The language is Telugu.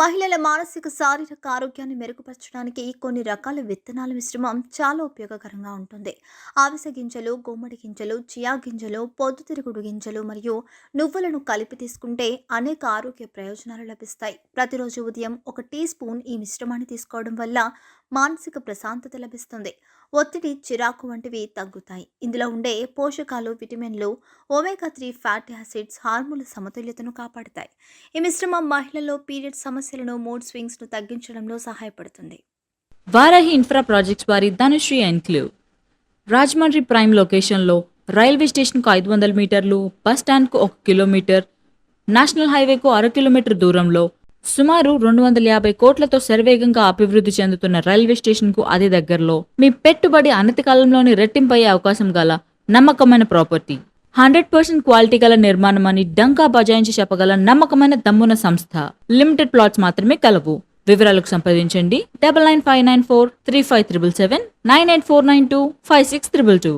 మహిళల మానసిక శారీరక ఆరోగ్యాన్ని మెరుగుపరచడానికి కొన్ని రకాల విత్తనాల మిశ్రమం చాలా ఉపయోగకరంగా ఉంటుంది. అవిసె గింజలు, గుమ్మడి గింజలు, చియా గింజలు, పొద్దుతిరుగుడు గింజలు మరియు నువ్వులను కలిపి తీసుకుంటే అనేక ఆరోగ్య ప్రయోజనాలు లభిస్తాయి. ప్రతిరోజు ఉదయం ఒక టీ స్పూన్ ఈ మిశ్రమాన్ని తీసుకోవడం వల్ల మానసిక ప్రశాంతత లభిస్తుంది. ఒత్తిడి, చిరాకు వంటివి తగ్గుతాయి. ఇందులో ఉండే పోషకాలు, విటమిన్లు, ఒమేగా 3 ఫ్యాటీ యాసిడ్స్ హార్మోన్ల సమతుల్యతను కాపాడుతాయి. ఈ మిశ్రమం మహిళల్లో పీరియడ్ సమస్యలను, మూడ్ స్వింగ్స్ను తగ్గించడంలో సహాయపడుతుంది. వారాహి ఇన్ఫ్రా ప్రాజెక్ట్స్ వారి ధనుశ్రీ ఎన్క్లేవ్ రాజమండ్రి ప్రైమ్ లొకేషన్లో రైల్వే స్టేషన్కు 500 మీటర్లు, బస్ స్టాండ్కు 1 కిలోమీటర్, నేషనల్ హైవేకు 1/2 కిలోమీటర్ దూరంలో సుమారు 250 కోట్లతో శరవేగంగా అభివృద్ధి చెందుతున్న రైల్వే స్టేషన్కు అతి దగ్గరలో మీ పెట్టుబడి అనతి కాలంలోని రెట్టింపయ్యే అవకాశం గల నమ్మకమైన ప్రాపర్టీ. 100% క్వాలిటీ గల నిర్మాణం అని డంకా బజాయించి చెప్పగల నమ్మకమైన దమ్మున సంస్థ. లిమిటెడ్ ప్లాట్స్ మాత్రమే కలవు. వివరాలకు సంప్రదించండి 9959435777 984925622.